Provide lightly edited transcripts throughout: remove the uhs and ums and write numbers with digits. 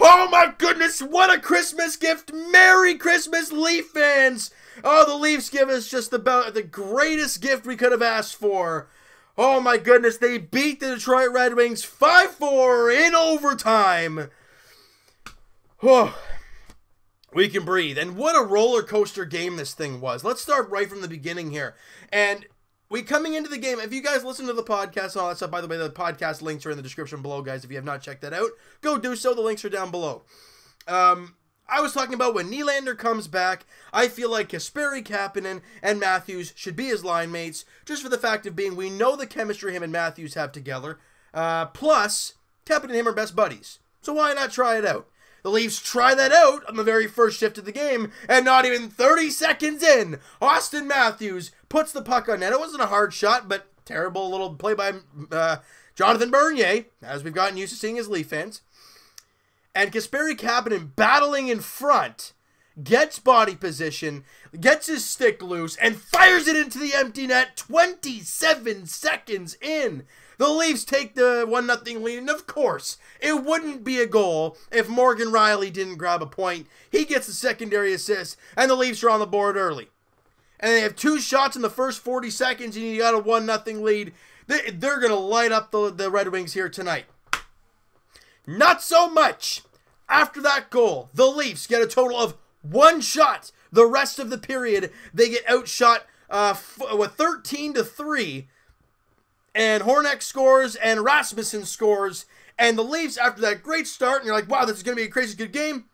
Oh my goodness, what a Christmas gift. Merry Christmas, Leaf fans. Oh, the Leafs give us just about the greatest gift we could have asked for. Oh my goodness, they beat the Detroit Red Wings 5-4 in overtime. Oh, we can breathe. And what a roller coaster game this thing was. Let's start right from the beginning here. And we coming into the game, if you guys listen to the podcast and all that stuff, by the way, the podcast links are in the description below, guys. If you have not checked that out, go do so. The links are down below. I was talking about when Nylander comes back, I feel like Kasperi, Kapanen, and Matthews should be his line mates, just for the fact of being, we know the chemistry him and Matthews have together. Plus, Kapanen and him are best buddies. So why not try it out? The Leafs try that out on the very first shift of the game, and not even 30 seconds in, Austin Matthews puts the puck on net. It wasn't a hard shot, but terrible little play by Jonathan Bernier, as we've gotten used to seeing as Leaf fans. And Kasperi Kapanen battling in front, gets body position, gets his stick loose, and fires it into the empty net 27 seconds in. The Leafs take the 1-0 lead, and of course, it wouldn't be a goal if Morgan Rielly didn't grab a point. He gets a secondary assist, and the Leafs are on the board early. And they have 2 shots in the first 40 seconds, and you got a 1-0 lead. They're going to light up the Red Wings here tonight. Not so much. After that goal, the Leafs get a total of 1 shot. The rest of the period, they get outshot with 13-3. And Horneck scores, and Rasmussen scores. And the Leafs, after that great start, and you're like, wow, this is going to be a crazy good game.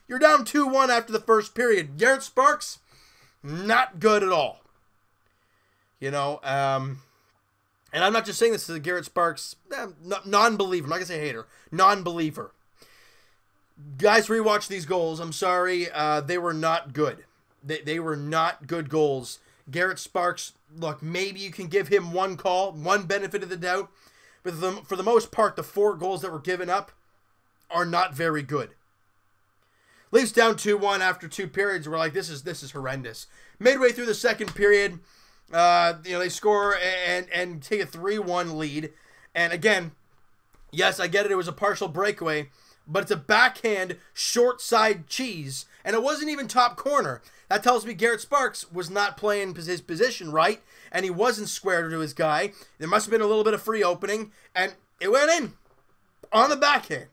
You're down 2-1 after the first period. Garrett Sparks, not good at all. You know, and I'm not just saying this as a Garrett Sparks non-believer. I'm not going to say hater. Non-believer. Guys, rewatch these goals. I'm sorry. They were not good. They were not good goals. Garrett Sparks, look, maybe you can give him one call, one benefit of the doubt. But for the most part, the 4 goals that were given up are not very good. Leafs down 2-1 after 2 periods. We're like, this is horrendous. Midway through the second period, they score and take a 3-1 lead. And again, yes, I get it. It was a partial breakaway, but it's a backhand short side cheese, and it wasn't even top corner. That tells me Garrett Sparks was not playing his position right, and he wasn't square to his guy. There must have been a little bit of free opening, and it went in on the backhand.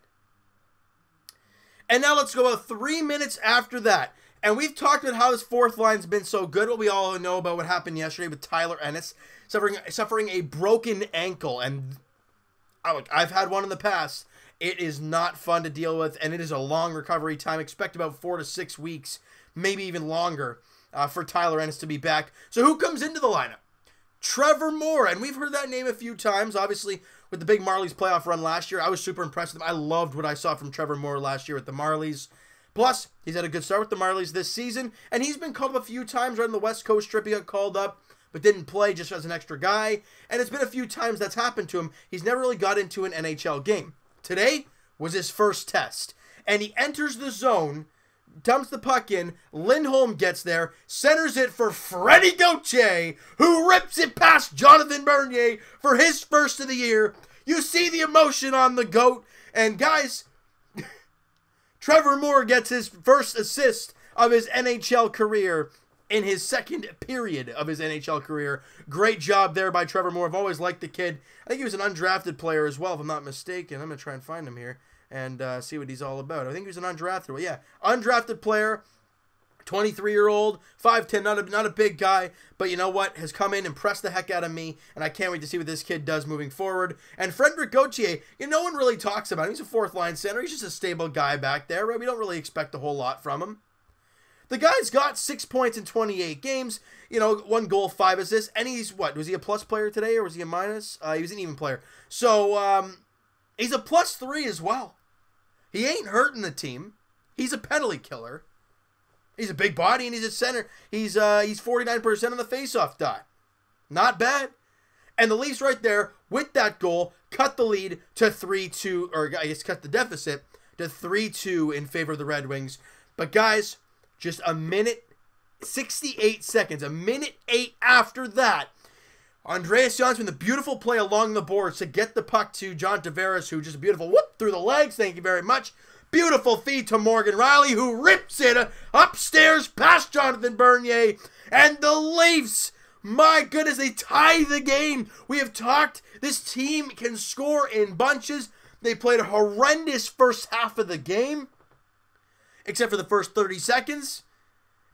And now let's go about 3 minutes after that. And we've talked about how his fourth line's been so good. What we all know about what happened yesterday with Tyler Ennis suffering a broken ankle. And look, I've had one in the past. It is not fun to deal with, and it is a long recovery time. Expect about 4 to 6 weeks, maybe even longer, for Tyler Ennis to be back. So who comes into the lineup? Trevor Moore, and we've heard that name a few times. Obviously, with the big Marlies playoff run last year, I was super impressed with him. I loved what I saw from Trevor Moore last year with the Marlies. Plus, he's had a good start with the Marlies this season, and he's been called up a few times right on the West Coast trip. He got called up, but didn't play just as an extra guy, and it's been a few times that's happened to him. He's never really got into an NHL game. Today was his first test, and he enters the zone, dumps the puck in, Lindholm gets there, centers it for Freddie Gauthier, who rips it past Jonathan Bernier for his first of the year. You see the emotion on the GOAT, and guys, Trevor Moore gets his first assist of his NHL career in his second period of his NHL career. Great job there by Trevor Moore. I've always liked the kid. I think he was an undrafted player as well, if I'm not mistaken. I'm going to try and find him here and see what he's all about. I think he was an undrafted. Well, yeah, undrafted player, 23-year-old, 5'10", not a big guy, but you know what? Has come in and impressed the heck out of me, and I can't wait to see what this kid does moving forward. And Frederic Gauthier, no one really talks about him. He's a fourth-line center. He's just a stable guy back there, right? We don't really expect a whole lot from him. The guy's got 6 points in 28 games, 1 goal, 5 assists, and he's, what, was he a plus player today, or was he a minus? He was an even player. So, he's a +3 as well. He ain't hurting the team. He's a penalty killer. He's a big body, and he's a center. He's 49% on the faceoff dot. Not bad. And the Leafs right there, with that goal, cut the lead to 3-2, or I guess cut the deficit to 3-2 in favor of the Red Wings. But guys, just a minute, 68 seconds, a minute 8 after that, Andreas Johnsson, the beautiful play along the boards to get the puck to John Tavares, who just a beautiful whoop through the legs. Thank you very much. Beautiful feed to Morgan Riley, who rips it upstairs past Jonathan Bernier. And the Leafs, my goodness, they tie the game. We have talked, this team can score in bunches. They played a horrendous first half of the game, except for the first 30 seconds.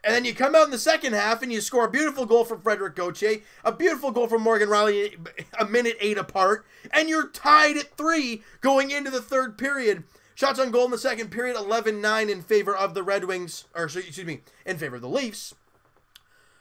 And then you come out in the second half and you score a beautiful goal from Frederic Gauthier, a beautiful goal from Morgan Riley, a minute 8 apart, and you're tied at 3 going into the third period. Shots on goal in the second period, 11-9 in favor of the Red Wings, or excuse me, in favor of the Leafs.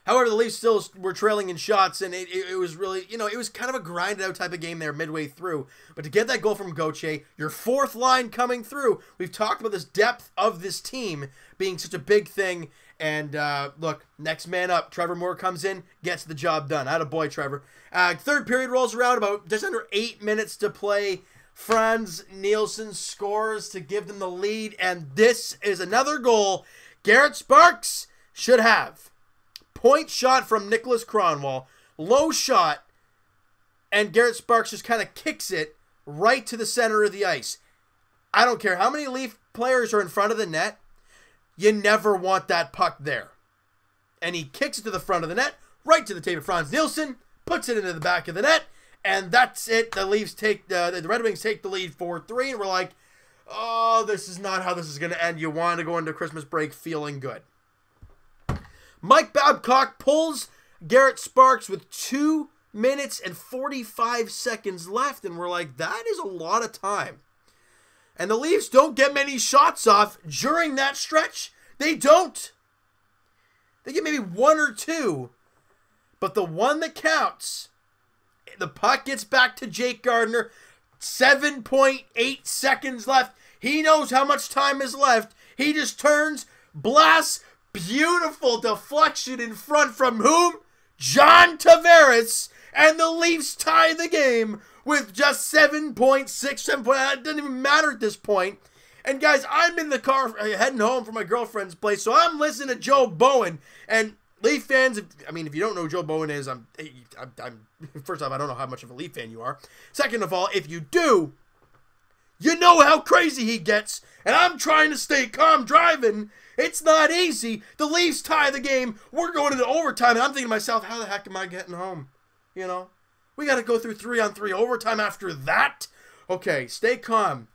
However, the Leafs still were trailing in shots, and it was really, it was kind of a grinded out type of game there midway through. But to get that goal from Gauthier, your fourth line coming through, we've talked about this depth of this team being such a big thing. And look, next man up, Trevor Moore comes in, gets the job done. Attaboy, Trevor. Third period rolls around, about just under 8 minutes to play. Franz Nielsen scores to give them the lead, and this is another goal Garrett Sparks should have. Point shot from Nicholas Kronwall, low shot, and Garrett Sparks just kind of kicks it right to the center of the ice. I don't care how many Leaf players are in front of the net, you never want that puck there. And he kicks it to the front of the net, right to the tape of Franz Nielsen, puts it into the back of the net, and that's it. The Leafs take, the Red Wings take the lead 4-3, and we're like, oh, this is not how this is going to end. You want to go into Christmas break feeling good. Mike Babcock pulls Garrett Sparks with 2 minutes and 45 seconds left, and we're like, that is a lot of time. And the Leafs don't get many shots off during that stretch. They don't. They get maybe 1 or 2, but the one that counts, the puck gets back to Jake Gardiner, 7.8 seconds left. He knows how much time is left. He just turns, blasts, beautiful deflection in front from whom? John Tavares, and the Leafs tie the game with just 7.6. It doesn't even matter at this point. And guys, I'm in the car heading home from my girlfriend's place, so I'm listening to Joe Bowen. And Leaf fans, if you don't know who Joe Bowen is, I'm first off, I don't know how much of a Leaf fan you are. Second of all, if you do, you know how crazy he gets. And I'm trying to stay calm driving. It's not easy. The Leafs tie the game. We're going into overtime, and I'm thinking to myself, how the heck am I getting home? We got to go through 3-on-3 overtime after that? Okay, stay calm.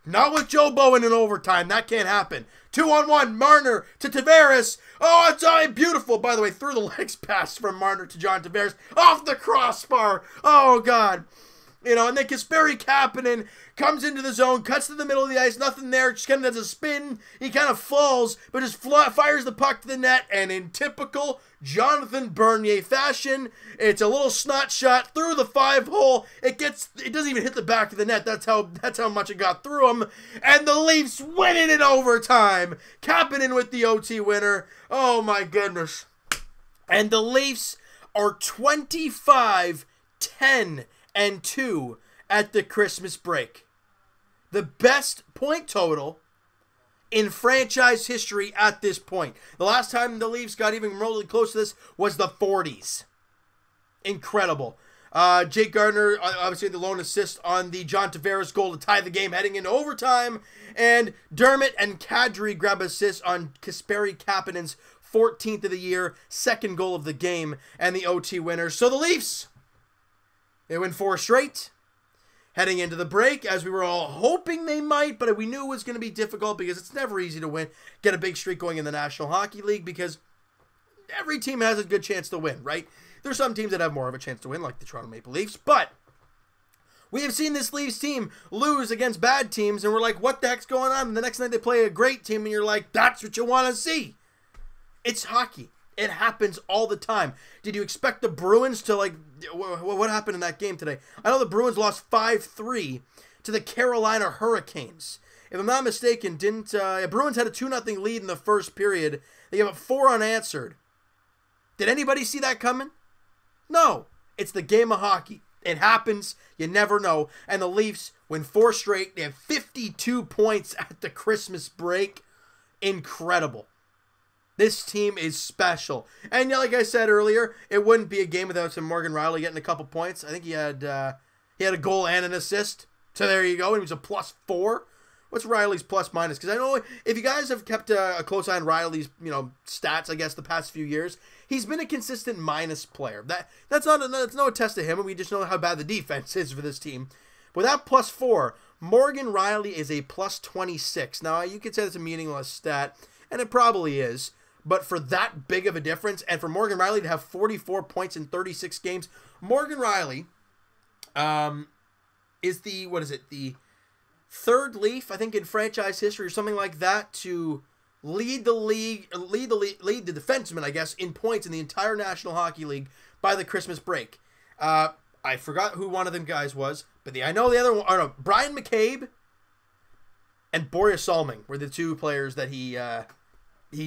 Not with Joe Bowen in overtime. That can't happen. 2-on-1, Marner to Tavares. Oh, it's all beautiful. By the way, through the legs pass from Marner to John Tavares. Off the crossbar. Oh, God. And then Kasperi Kapanen comes into the zone, cuts to the middle of the ice, nothing there, just kind of does a spin. He kind of falls, but just fires the puck to the net, and in typical Jonathan Bernier fashion, it's a little snot shot through the 5-hole. It doesn't even hit the back of the net. That's how much it got through him. And the Leafs win it in overtime. Kapanen with the OT winner. Oh my goodness. And the Leafs are 25-10-2 at the Christmas break. The best point total in franchise history at this point. The last time the Leafs got even remotely close to this was the 40s. Incredible. Jake Gardiner, obviously the lone assist on the John Tavares goal to tie the game heading into overtime. And Dermott and Kadri grab assists on Kasperi Kapanen's 14th of the year, second goal of the game, and the OT winner. So the Leafs, they win 4 straight. Heading into the break, as we were all hoping they might, but we knew it was going to be difficult because it's never easy to get a big streak going in the National Hockey League because every team has a good chance to win, right? There's some teams that have more of a chance to win, like the Toronto Maple Leafs, but we have seen this Leafs team lose against bad teams, and we're like, what the heck's going on? And the next night they play a great team, and you're like, that's what you want to see. It's hockey. It happens all the time. Did you expect the Bruins to, what happened in that game today? I know the Bruins lost 5-3 to the Carolina Hurricanes. If I'm not mistaken, Bruins had a 2-0 lead in the first period. They gave up 4 unanswered. Did anybody see that coming? No. It's the game of hockey. It happens. You never know. And the Leafs win 4 straight. They have 52 points at the Christmas break. Incredible. This team is special. And like I said earlier, it wouldn't be a game without some Morgan Riley getting a couple points. I think he had a goal and an assist. So there you go. He was a +4 What's Riley's plus minus? Because I know if you guys have kept a close eye on Riley's, stats, I guess, the past few years, he's been a consistent minus player. That's no test to him, and we just know how bad the defense is for this team. With that plus 4, Morgan Riley is a plus 26. Now, you could say that's a meaningless stat, and it probably is. But for that big of a difference, and for Morgan Riley to have 44 points in 36 games, Morgan Riley is the third Leaf, I think, in franchise history or something like that, to lead the defenseman, I guess, in points in the entire National Hockey League by the Christmas break. I forgot who one of them guys was, but I know the other one. No, Brian McCabe and Boris Salming were the two players that he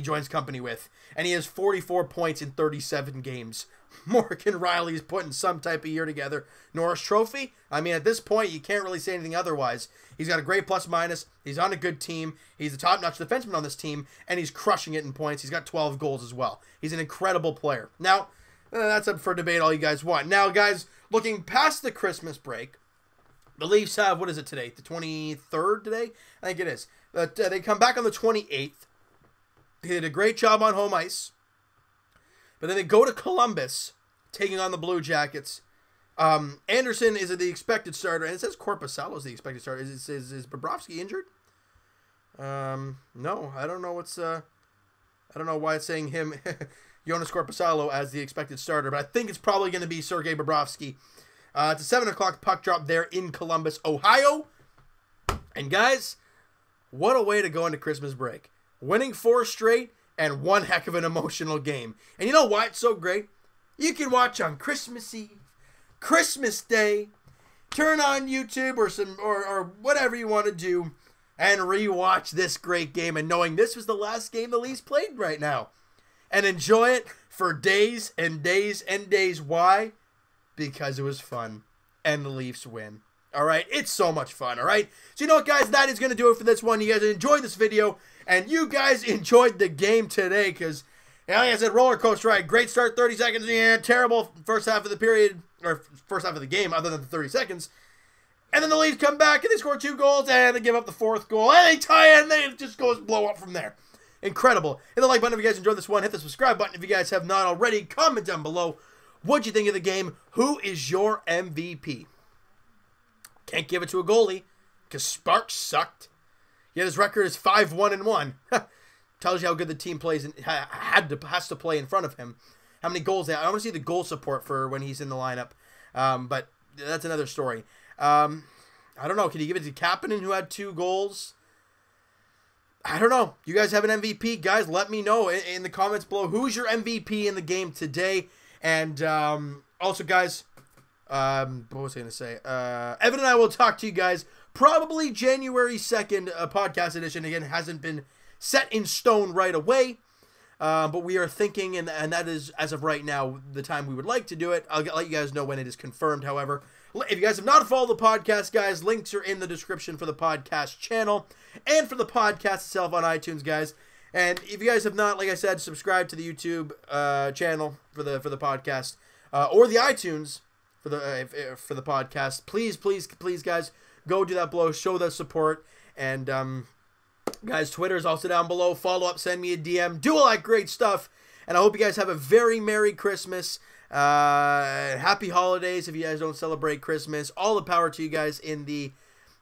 joins company with, and he has 44 points in 37 games. Morgan Riley is putting some type of year together. Norris Trophy, I mean, at this point, you can't really say anything otherwise. He's got a great plus-minus. He's on a good team. He's a top-notch defenseman on this team, and he's crushing it in points. He's got 12 goals as well. He's an incredible player. Now, that's up for debate all you guys want. Now, guys, looking past the Christmas break, the Leafs have, what is it today? The 23rd today? I think it is. They come back on the 28th. They did a great job on home ice. But then they go to Columbus, taking on the Blue Jackets. Anderson is the expected starter, and it says Korpisalo is the expected starter. Is Bobrovsky injured? No, I don't know what's. I don't know why it's saying him, Jonas Korpisalo, as the expected starter, but I think it's probably going to be Sergei Bobrovsky. It's a 7 o'clock puck drop there in Columbus, Ohio. And guys, what a way to go into Christmas break. Winning 4 straight and one heck of an emotional game. And you know why it's so great? You can watch on Christmas Eve, Christmas Day, turn on YouTube or whatever you want to do and rewatch this great game, and knowing this was the last game the Leafs played right now. And enjoy it for days and days and days. Why? Because it was fun. And the Leafs win. Alright? It's so much fun, alright? So you know what, guys? That is going to do it for this one. You guys enjoyed this video. And you guys enjoyed the game today. Because, like I said, roller coaster ride. Great start, 30 seconds. Yeah, terrible first half of the period. Or first half of the game, other than the 30 seconds. And then the Leafs come back and they score 2 goals. And they give up the 4th goal. And they tie in. And it just goes blow up from there. Incredible. Hit the like button if you guys enjoyed this one. Hit the subscribe button if you guys have not already. Comment down below. What'd you think of the game? Who is your MVP? Can't give it to a goalie because Sparks sucked. Yet his record is 5-1-1. Tells you how good the team plays and has to play in front of him. How many goals they have. I want to see the goal support for when he's in the lineup. But that's another story. I don't know. Can you give it to Kapanen, who had 2 goals? I don't know. You guys have an MVP? Guys, let me know in the comments below. Who's your MVP in the game today? And also, guys, what was I going to say? Evan and I will talk to you guys probably January 2nd, podcast edition. Again, hasn't been set in stone right away. But we are thinking, and that is, as of right now, the time we would like to do it. I'll let you guys know when it is confirmed, however. If you guys have not followed the podcast, guys, links are in the description for the podcast channel and for the podcast itself on iTunes, guys. And if you guys have not, like I said, subscribed to the YouTube channel for the podcast or the iTunes for the podcast, please, guys, go do that below. Show the support. And guys, Twitter is also down below. Follow up, send me a DM, do all that great stuff. And I hope you guys have a very Merry Christmas. Happy holidays if you guys don't celebrate Christmas. All the power to you guys in the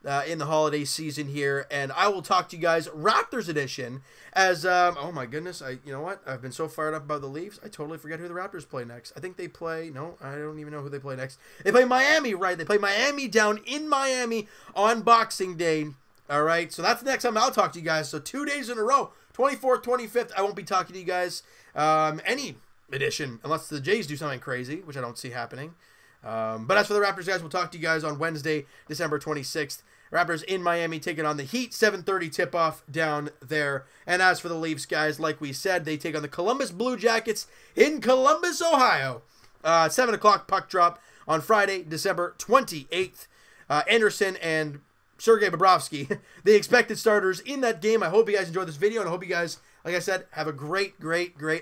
holiday season here, and I will talk to you guys Raptors edition as oh my goodness, you know what, I've been so fired up about the Leafs, I totally forget who the Raptors play next. I think they play, no, I don't even know who they play next. They play Miami, right? They play Miami down in Miami on Boxing Day. All right, so that's the next time I'll talk to you guys. So 2 days in a row, 24th, 25th, I won't be talking to you guys any edition unless the Jays do something crazy, which I don't see happening. But as for the Raptors, guys, we'll talk to you guys on Wednesday, December 26th. Raptors in Miami taking on the Heat, 7:30 tip-off down there. And as for the Leafs, guys, like we said, they take on the Columbus Blue Jackets in Columbus, Ohio. 7 o'clock puck drop on Friday, December 28th. Anderson and Sergei Bobrovsky, the expected starters in that game. I hope you guys enjoyed this video, and I hope you guys, like I said, have a great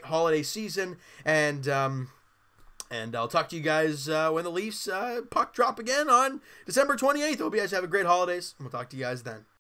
holiday season. And I'll talk to you guys when the Leafs puck drop again on December 28th. I hope you guys have a great holidays, and we'll talk to you guys then.